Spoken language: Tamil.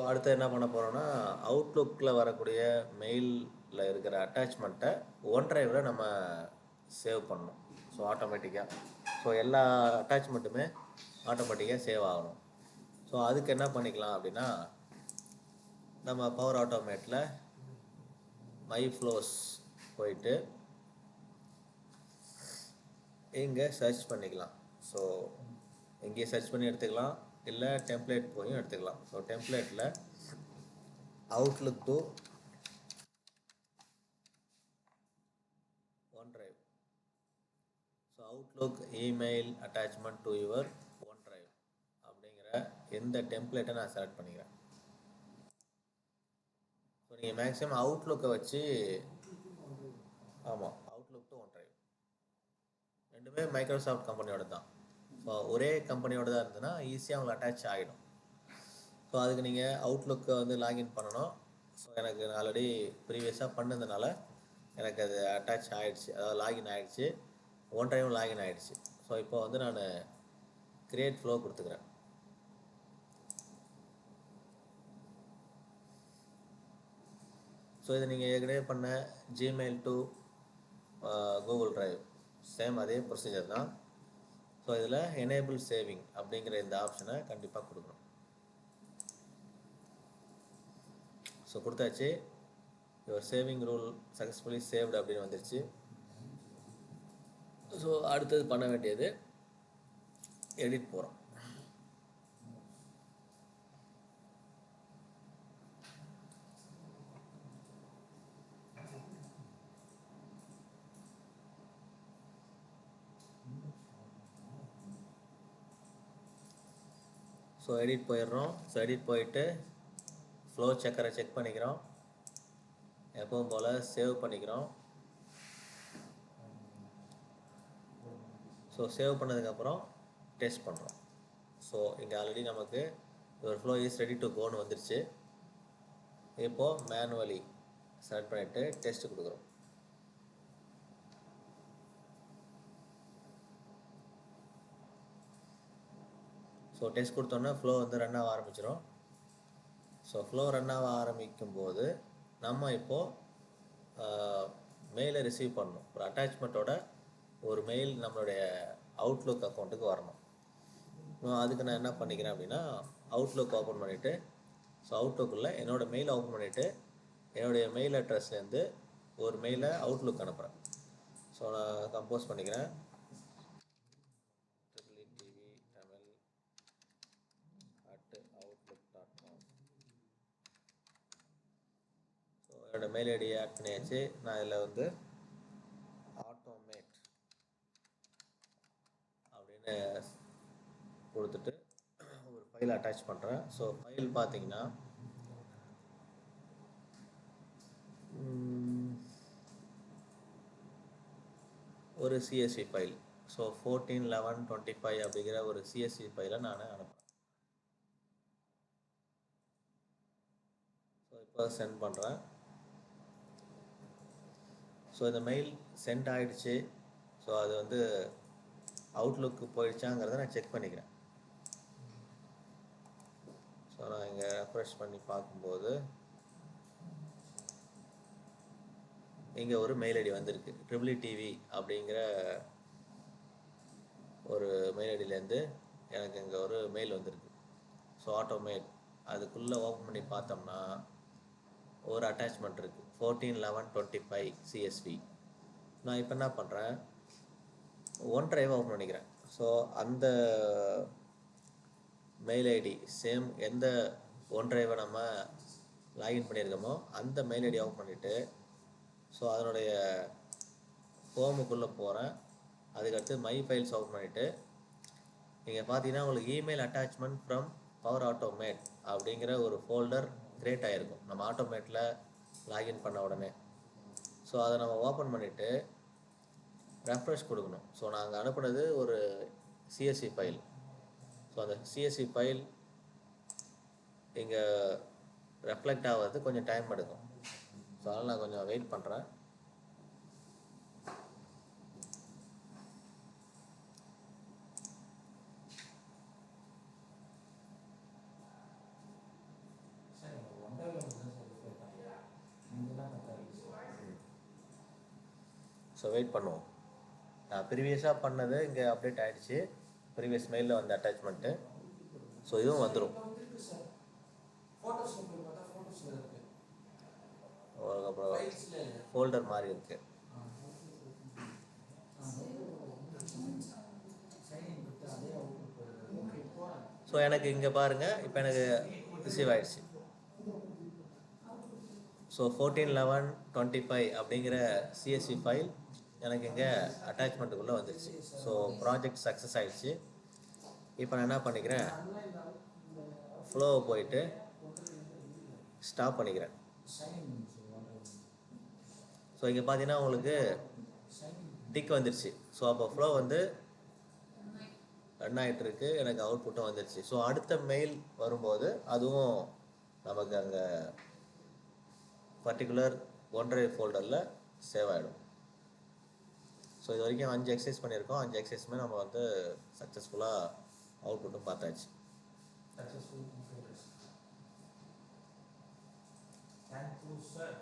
அடுத்து என்ன பண்ண போகிறோம்னா அவுட்லுக்கில் வரக்கூடிய மெயிலில் இருக்கிற அட்டாச்மெண்ட்டை ஒன் டிரைவில் நம்ம சேவ் பண்ணணும். ஸோ ஆட்டோமேட்டிக்காக எல்லா அட்டாச்மெண்ட்டுமே ஆட்டோமேட்டிக்காக சேவ் ஆகணும். ஸோ அதுக்கு என்ன பண்ணிக்கலாம் அப்படின்னா நம்ம பவர் ஆட்டோமேட்டில் மை ஃப்ளோஸ் போயிட்டு இங்கே சர்ச் பண்ணிக்கலாம். ஸோ இங்கேயே சர்ச் பண்ணி எடுத்துக்கலாம், இல்லை டெம்ப்ளேட் போயும் எடுத்துக்கலாம். ஸோ டெம்ப்ளேட்டில் Outlook to OneDrive. So Outlook email attachment to your OneDrive அப்படிங்கிற எந்த டெம்ப்ளேட்டை நான் செலக்ட் பண்ணிக்கிறேன். ஸோ நீங்கள் மேக்ஸிமம் அவுட்லுக்கை வச்சு ஆமாம் அவுட்லுக் டு ஒன் டிரைவ் ரெண்டுமே மைக்ரோசாஃப்ட் கம்பெனியோட தான். ஸோ ஒரே கம்பெனியோட தான் இருந்ததுன்னா ஈஸியாக உங்களுக்கு அட்டாச் ஆகிடும். ஸோ அதுக்கு நீங்கள் அவுட்லுக்கை வந்து லாகின் பண்ணணும். ஸோ எனக்கு ஆல்ரெடி ப்ரீவியஸாக பண்ணதுனால எனக்கு அது அட்டாச் ஆகிடுச்சு, அதாவது லாகின் ஆகிடுச்சு, ஒன் டைம் லாகின் ஆகிடுச்சு. ஸோ இப்போ வந்து நான் கிரியேட் ஃப்ளோ கொடுத்துக்கிறேன். ஸோ இதை நீங்கள் ஏற்கனவே பண்ண Gmail to Google Drive same அதே ப்ரொசீஜர் தான். ஸோ இதில் எனேபிள் சேவிங் அப்படிங்கிற இந்த ஆப்ஷனை கண்டிப்பாக கொடுக்கணும். ஸோ கொடுத்தாச்சு. Your saving rule successfully saved அப்படின்னு வந்துருச்சு. ஸோ அடுத்தது பண்ண வேண்டியது எடிட் போகிறோம். ஸோ எடிட் போயிடுறோம். ஸோ எடிட் போயிட்டு ஃப்ளோ செக்கரை செக் பண்ணிக்கிறோம். எப்பவும் போல் சேவ் பண்ணிக்கிறோம். ஸோ சேவ் பண்ணதுக்கப்புறம் டெஸ்ட் பண்ணுறோம். ஸோ இங்கே ஆல்ரெடி நமக்கு your flow is ready to கோன்னு வந்துருச்சு. இப்போது மேனுவலி செலக்ட் பண்ணிவிட்டு டெஸ்ட் கொடுக்குறோம். ஸோ டெஸ்ட் கொடுத்தோன்னா ஃப்ளோ வந்து ரன் ஆக ஆரம்பிச்சிடும். ஸோ ஃப்ளோ ரன் ஆக ஆரம்பிக்கும் போது நம்ம இப்போது மெயிலை ரிசீவ் பண்ணணும். ஒரு அட்டாச்மெண்ட்டோட ஒரு மெயில் நம்மளுடைய அவுட்லுக் அக்கௌண்ட்டுக்கு வரணும். அதுக்கு நான் என்ன பண்ணிக்கிறேன் அப்படின்னா அவுட்லுக் ஓப்பன் பண்ணிவிட்டு ஸோ அவுட்லுக்கில் என்னோடய மெயிலை ஓப்பன் பண்ணிவிட்டு என்னுடைய மெயில் அட்ரஸ்லேருந்து ஒரு மெயிலை அவுட்லுக் அனுப்புகிறேன். ஸோ நான் கம்போஸ் பண்ணிக்கிறேன் www.tamil@outlook.com. ஸோ என்னோடய மெயில் ஐடியை ஆட் பண்ணியாச்சு. நான் இதில் வந்து ஆட்டோமேட் அப்படின்னு கொடுத்துட்டு ஒரு ஃபைல் அட்டாச் பண்ணுறேன். ஸோ ஃபைல் பார்த்தீங்கன்னா ஒரு சிஎஸ்வி ஃபைல். ஸோ 14.11.25 அப்படிங்கிற ஒரு சிஎஸ்வி ஃபைலை நான் அனுப்புகிறேன். ஸோ இப்போ சென்ட் பண்ணுறேன். ஸோ இந்த மெயில் சென்ட் ஆகிடுச்சு. ஸோ அது வந்து அவுட்லுக்கு போயிடுச்சாங்கிறத நான் செக் பண்ணிக்கிறேன். ஸோ நான் இங்கே ரெஃப்ரெஷ் பண்ணி பார்க்கும்போது இங்கே ஒரு மெயில் ஐடி வந்திருக்கு. டிவி அப்படிங்கிற ஒரு மெயில் ஐடியிலேருந்து எனக்கு இங்கே ஒரு மெயில் வந்திருக்கு. ஸோ ஆட்டோமேட் அதுக்குள்ளே ஓப்பன் பண்ணி பார்த்தோம்னா ஒரு அட்டாச்மெண்ட் இருக்குது 14.11.25 சிஎஸ்வி. நான் இப்போ என்ன பண்ணுறேன், ஒன் டிரைவை ஓப்பன் பண்ணிக்கிறேன். ஸோ அந்த மெயில் ஐடி சேம் எந்த ஒன் டிரைவை நம்ம லாகின் பண்ணியிருக்கோமோ அந்த மெயில் ஐடி ஓப்பன் பண்ணிவிட்டு ஸோ அதனுடைய ஹோமுக்குள்ளே போகிறேன். அதுக்கடுத்து மை ஃபைல்ஸ் ஓப்பன் பண்ணிவிட்டு நீங்கள் பார்த்தீங்கன்னா உங்களுக்கு email attachment from power automate அப்படிங்கிற ஒரு ஃபோல்டர் க்ரியேட் ஆகிருக்கும் நம்ம ஆட்டோமேட்டில் லாகின் பண்ண உடனே. ஸோ அதை நம்ம ஓப்பன் பண்ணிவிட்டு ரெஃப்ரெஷ் கொடுக்கணும். ஸோ நாங்கள் அனுப்புனது ஒரு சிஎஸ்வி ஃபைல். ஸோ அந்த சிஎஸ்வி ஃபைல் இங்கே ரெஃப்ளெக்ட் ஆகிறது கொஞ்சம் டைம் எடுக்கும். ஸோ அதனால் நான் கொஞ்சம் வெயிட் பண்ணுறேன். வெயிட் பண்ணுவோம். நான் ப்ரீவியஸாக பண்ணது இங்கே அப்டேட் ஆகிடுச்சு, ப்ரீவியஸ் மெயிலில் வந்த அட்டாச்மெண்ட்டு. ஸோ இதுவும் வந்துடும். அப்புறம் ஃபோல்டர் மாதிரி இருக்குது. ஸோ எனக்கு இங்கே பாருங்கள், இப்போ எனக்கு ரிசீவ் ஆகிடுச்சு. ஸோ 14/11/25 அப்படிங்கிற சிஎஸ்வி ஃபைல் எனக்கு இங்கே அட்டாச்மெண்ட்டுக்குள்ளே வந்துடுச்சு. ஸோ ப்ராஜெக்ட் சக்ஸஸ் ஆகிடுச்சு. இப்போ நான் என்ன பண்ணிக்கிறேன், ஃப்ளோவை போயிட்டு ஸ்டாப் பண்ணிக்கிறேன். ஸோ இங்கே பார்த்தீங்கன்னா உங்களுக்கு டிக் வந்துடுச்சு. ஸோ அப்போ ஃப்ளோ வந்து ரன் ஆகிட்டு இருக்கு, எனக்கு அவுட்புட்டும் வந்துடுச்சு. ஸோ அடுத்த மெயில் வரும்போது அதுவும் நமக்கு அங்கே பர்டிகுலர் OneDrive ஃபோல்டரில் சேவ் ஆகிடும். ஸோ இது வரைக்கும் 5 எக்ஸசைஸ் பண்ணியிருக்கோம். 5 எக்ஸசைஸுமே நம்ம வந்து சக்ஸஸ்ஃபுல்லாக அவுட்புட்டும் பார்த்தாச்சு. Thank you, sir.